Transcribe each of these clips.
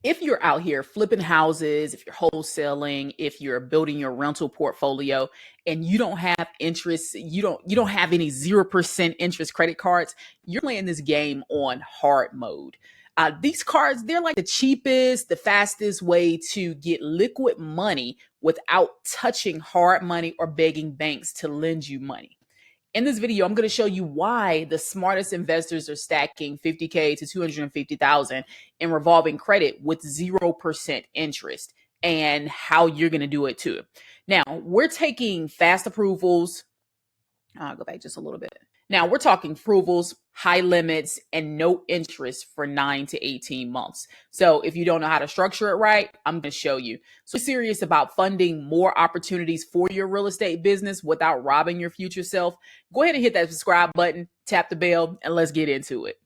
if you're out here flipping houses, if you're wholesaling, if you're building your rental portfolio and you don't have interest, you don't have any 0% interest credit cards, you're playing this game on hard mode. These cards, they're like the cheapest, the fastest way to get liquid money without touching hard money or begging banks to lend you money. In this video, I'm going to show you why the smartest investors are stacking 50K to 250,000 in revolving credit with 0% interest and how you're going to do it too. Now, we're taking fast approvals. I'll go back just a little bit. Now, we're talking approvals, high limits, and no interest for 9 to 18 months. So if you don't know how to structure it right, I'm going to show you. So if you're serious about funding more opportunities for your real estate business without robbing your future self, go ahead and hit that subscribe button, tap the bell, and let's get into it.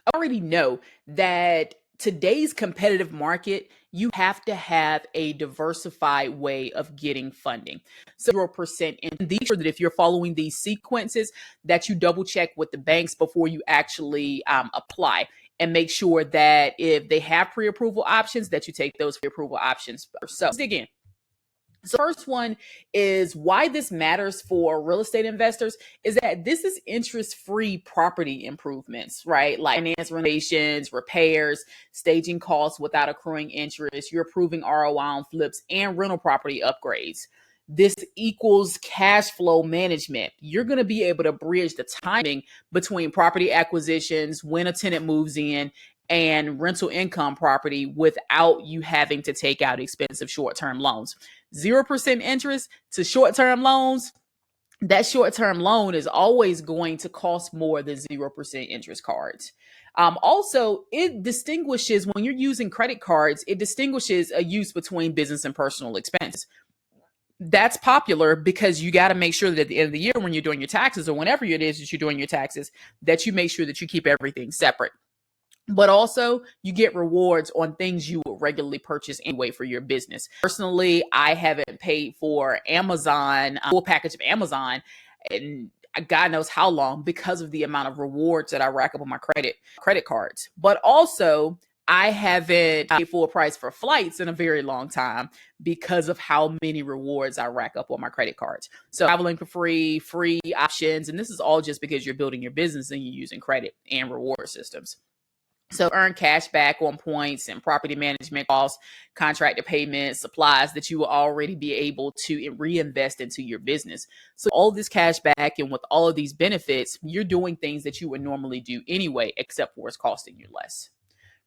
I already know that today's competitive market, you have to have a diversified way of getting funding. So 0%, and be sure that if you're following these sequences, that you double check with the banks before you actually apply, and make sure that if they have pre-approval options, that you take those pre-approval options first. So let's dig in. So first one is why this matters for real estate investors is that this is interest-free property improvements, right? Like finance renovations, repairs, staging costs without accruing interest. You're approving ROI on flips and rental property upgrades. This equals cash flow management. You're going to be able to bridge the timing between property acquisitions, when a tenant moves in, and rental income property without you having to take out expensive short-term loans. 0% interest to short-term loans, that short-term loan is always going to cost more than 0% interest cards. Also, it distinguishes, when you're using credit cards, it distinguishes a use between business and personal expenses. That's popular because you got to make sure that at the end of the year, when you're doing your taxes or whenever it is that you're doing your taxes, that you make sure that you keep everything separate. But also, you get rewards on things you would regularly purchase anyway for your business. Personally, I haven't paid for Amazon, full package of Amazon, and God knows how long, because of the amount of rewards that I rack up on my credit cards. But also, I haven't paid full price for flights in a very long time because of how many rewards I rack up on my credit cards. So traveling for free options, and this is all just because you're building your business and you're using credit and reward systems. So earn cash back on points and property management costs, contractor payments, supplies that you will already be able to reinvest into your business. So all this cash back, and with all of these benefits, you're doing things that you would normally do anyway, except for it's costing you less,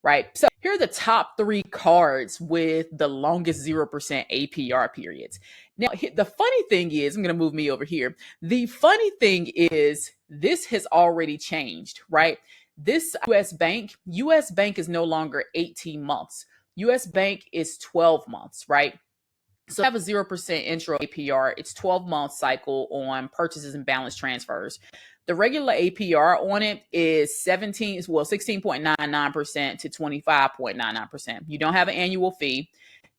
right? So here are the top 3 cards with the longest 0% APR periods. Now, the funny thing is, I'm going to move me over here. The funny thing is, this has already changed, right? This US Bank is no longer 18 months. US Bank is 12 months, right? So I have a 0% intro APR. It's 12-month cycle on purchases and balance transfers. The regular APR on it is 16.99% to 25.99%. You don't have an annual fee.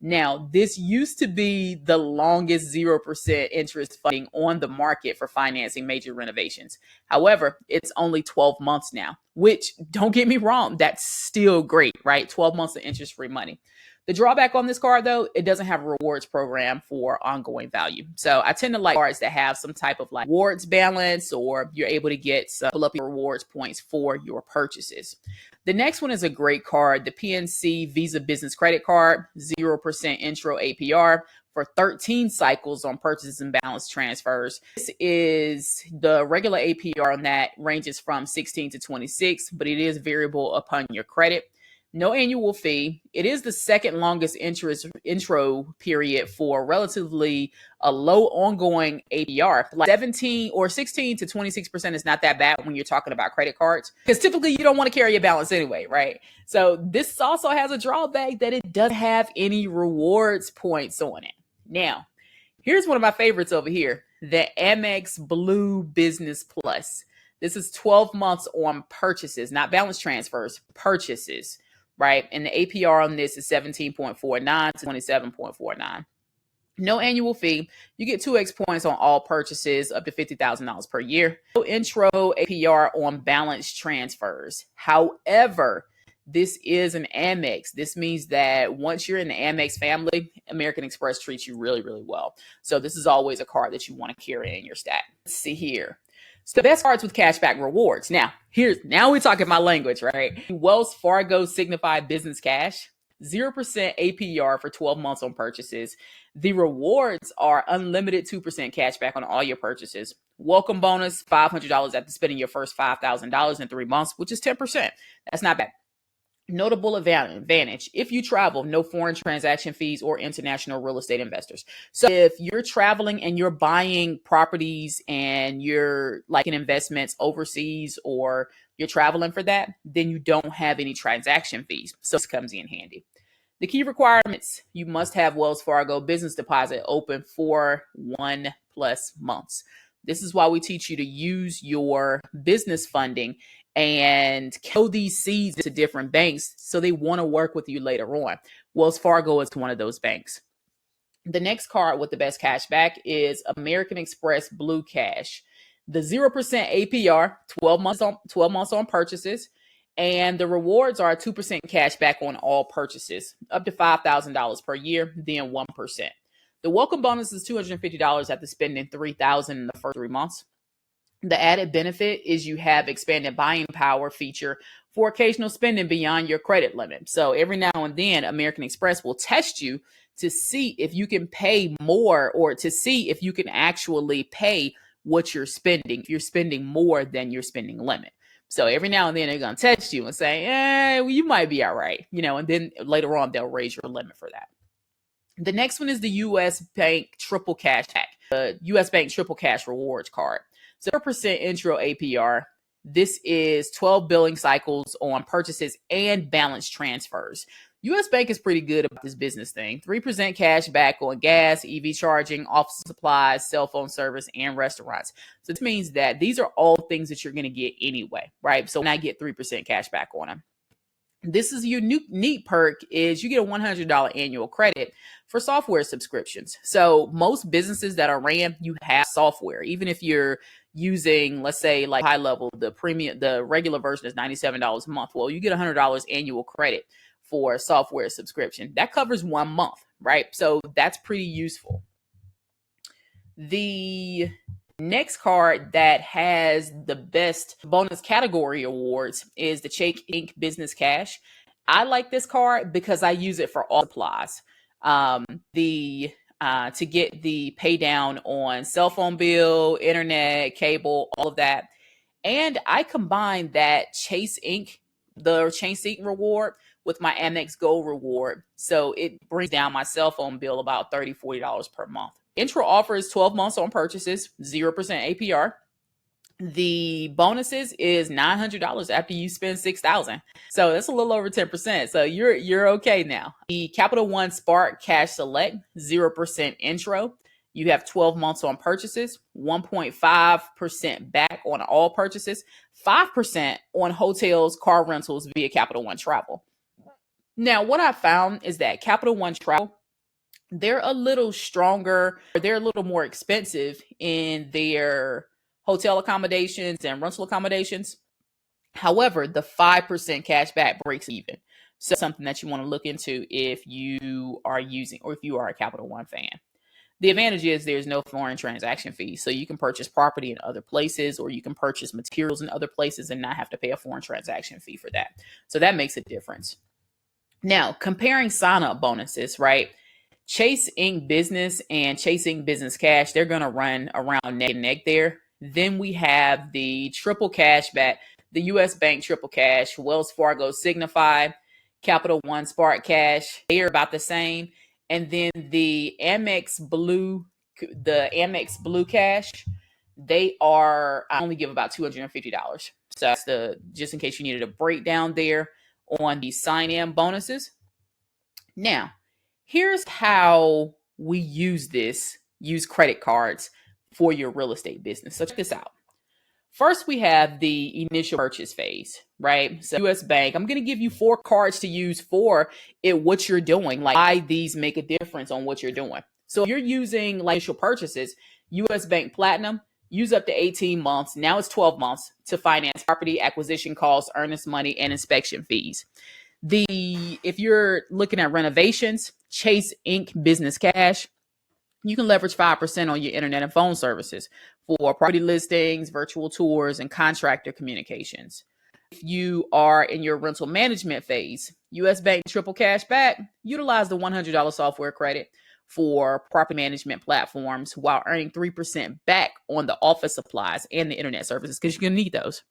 Now, this used to be the longest 0% interest funding on the market for financing major renovations. However, it's only 12 months now, which, don't get me wrong, that's still great, right? 12 months of interest-free money. The drawback on this card, though, it doesn't have a rewards program for ongoing value. So I tend to like cards that have some type of like rewards balance, or you're able to get pull up your rewards points for your purchases. The next one is a great card, the PNC Visa Business Credit Card, 0% intro APR for 13 cycles on purchases and balance transfers. This is the regular APR on that ranges from 16 to 26, but it is variable upon your credit. No annual fee. It is the second longest intro period for relatively a low ongoing APR. Like 17 or 16 to 26% is not that bad when you're talking about credit cards, because typically you don't want to carry a balance anyway, right? So this also has a drawback that it doesn't have any rewards points on it. Now, here's one of my favorites over here, the Amex Blue Business Plus. This is 12 months on purchases, not balance transfers, purchases. Right? And the APR on this is 17.49 to 27.49. No annual fee. You get 2x points on all purchases up to $50,000 per year. No intro APR on balance transfers. However, this is an Amex. This means that once you're in the Amex family, American Express treats you really, really well. So this is always a card that you want to carry in your stack. Let's see here. So best cards with cashback rewards. Now we're talking my language, right? Wells Fargo Signify Business Cash, 0% APR for 12 months on purchases. The rewards are unlimited 2% cashback on all your purchases. Welcome bonus, $500 after spending your first $5,000 in 3 months, which is 10%. That's not bad. Notable advantage: if you travel, no foreign transaction fees or international real estate investors. So if you're traveling and you're buying properties and you're like in investments overseas, or you're traveling for that, then you don't have any transaction fees. So this comes in handy. The key requirements: you must have Wells Fargo business deposit open for 1+ months. This is why we teach you to use your business funding and kill these seeds to different banks so they want to work with you later on. Wells Fargo is one of those banks. The next card with the best cash back is American Express Blue Cash. The 0% APR, 12 months on purchases, and the rewards are 2% cash back on all purchases, up to $5,000 per year, then 1%. The welcome bonus is $250 after spending $3,000 in the first 3 months. The added benefit is you have expanded buying power feature for occasional spending beyond your credit limit. So every now and then, American Express will test you to see if you can pay more, or to see if you can actually pay what you're spending, if you're spending more than your spending limit. So every now and then they're going to test you and say, well, you might be all right, and then later on they'll raise your limit for that. The next one is the U.S. Bank Triple Cash Hack, the U.S. Bank Triple Cash Rewards Card. 0% intro APR. This is 12 billing cycles on purchases and balance transfers. U.S. Bank is pretty good about this business thing. 3% cash back on gas, EV charging, office supplies, cell phone service, and restaurants. So this means that these are all things that you're going to get anyway, right? So when I get 3% cash back on them. This is your neat perk is you get a $100 annual credit for software subscriptions. So most businesses that are ran, you have software. Even if you're using, let's say, like high level, the regular version is $97 a month. Well, you get $100 annual credit for software subscription. That covers 1 month, right? So that's pretty useful. The next card that has the best bonus category awards is the Chase Inc. Business Cash. I like this card because I use it for all supplies. To get the pay down on cell phone bill, internet, cable, all of that. And I combine that Chase Inc. reward with my Amex Gold reward. So it brings down my cell phone bill about $30, $40 per month. Intro offer is 12 months on purchases, 0% APR. The bonuses is $900 after you spend $6,000. So that's a little over 10%. So you're okay now. The Capital One Spark Cash Select, 0% intro. You have 12 months on purchases, 1.5% back on all purchases, 5% on hotels, car rentals via Capital One Travel. Now, what I found is that Capital One Travel, they're a little stronger, or they're a little more expensive in their hotel accommodations and rental accommodations. However, the 5% cash back breaks even. So something that you want to look into if you are using, or if you are a Capital One fan. The advantage is there's no foreign transaction fees. So you can purchase property in other places, or you can purchase materials in other places and not have to pay a foreign transaction fee for that. So that makes a difference. Now, comparing sign-up bonuses, right? Chase Inc. Business and Chase Inc. Business Cash, they're going to run around neck and neck there. Then we have the Triple Cash Back, the U.S. Bank Triple Cash, Wells Fargo Signify, Capital One Spark Cash. They are about the same. And then the Amex Blue Cash, they are, I only give about $250. So that's just in case you needed a breakdown there on the sign-in bonuses. Now, here's how we use credit cards for your real estate business. So check this out. First, we have the initial purchase phase, right? So U.S. Bank, I'm going to give you 4 cards to use for what you're doing, like why these make a difference on what you're doing. So if you're using initial purchases, U.S. Bank Platinum, use up to 18 months. Now it's 12 months to finance property acquisition costs, earnest money, and inspection fees. If you're looking at renovations, Chase Inc. Business Cash, you can leverage 5% on your internet and phone services for property listings, virtual tours, and contractor communications. If you are in your rental management phase, US Bank Triple Cash Back, utilize the $100 software credit for property management platforms while earning 3% back on the office supplies and the internet services because you're going to need those.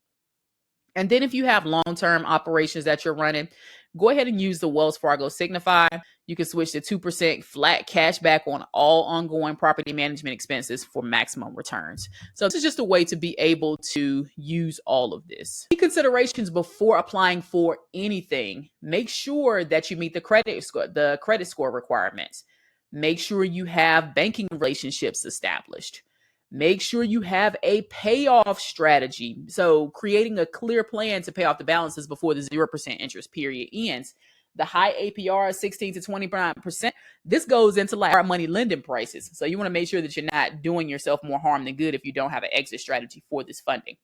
And then if you have long-term operations that you're running, go ahead and use the Wells Fargo Signify. You can switch to 2% flat cash back on all ongoing property management expenses for maximum returns. So this is just a way to be able to use all of this. Key considerations before applying for anything. Make sure that you meet the credit score requirements. Make sure you have banking relationships established. Make sure you have a payoff strategy. So creating a clear plan to pay off the balances before the 0% interest period ends. The high APR, 16 to 29%, this goes into like hard money lending prices. So you want to make sure that you're not doing yourself more harm than good if you don't have an exit strategy for this funding.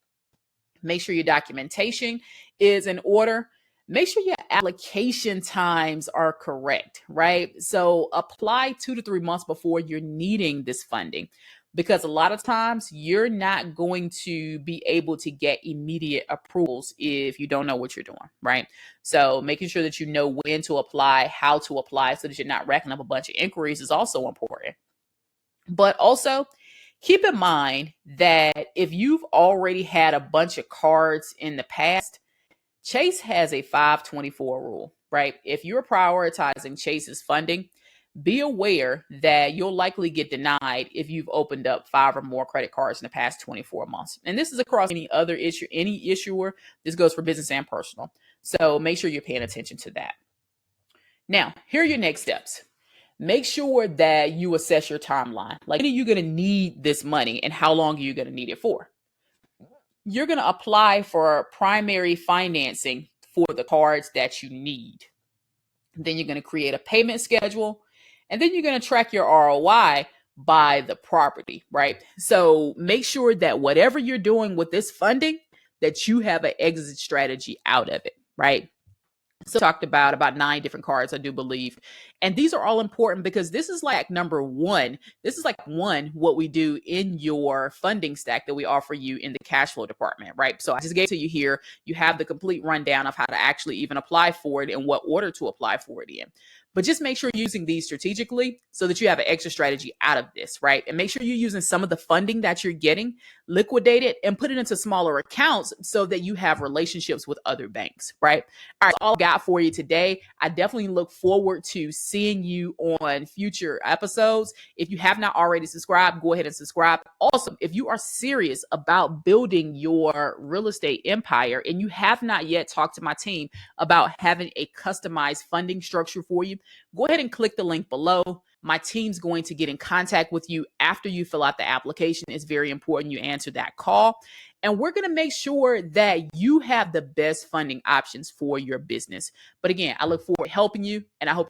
Make sure your documentation is in order. Make sure your application times are correct, right? So apply 2 to 3 months before you're needing this funding, because a lot of times you're not going to be able to get immediate approvals if you don't know what you're doing, right? So making sure that you know when to apply, how to apply, so that you're not racking up a bunch of inquiries is also important. But also keep in mind that if you've already had a bunch of cards in the past, Chase has a 524 rule, right? If you're prioritizing Chase's funding, be aware that you'll likely get denied if you've opened up 5 or more credit cards in the past 24 months. And this is across any issuer. This goes for business and personal. So make sure you're paying attention to that. Now, here are your next steps. Make sure that you assess your timeline. Like, when are you going to need this money and how long are you going to need it for? You're going to apply for primary financing for the cards that you need. Then you're going to create a payment schedule, and then you're going to track your ROI by the property, right? So make sure that whatever you're doing with this funding, that you have an exit strategy out of it, right? So talked about 9 different cards, I do believe. And these are all important because this is like number one. This is like what we do in your funding stack that we offer you in the cash flow department, right? So I just gave it to you here. You have the complete rundown of how to actually even apply for it and what order to apply for it in. But just make sure you're using these strategically so that you have an extra strategy out of this, right? And make sure you're using some of the funding that you're getting, liquidate it, and put it into smaller accounts so that you have relationships with other banks, right? All right, all I got for you today. I definitely look forward to seeing you on future episodes. If you have not already subscribed, go ahead and subscribe. Also, if you are serious about building your real estate empire and you have not yet talked to my team about having a customized funding structure for you, go ahead and click the link below. My team's going to get in contact with you after you fill out the application. It's very important you answer that call. And we're going to make sure that you have the best funding options for your business. But again, I look forward to helping you, and I hope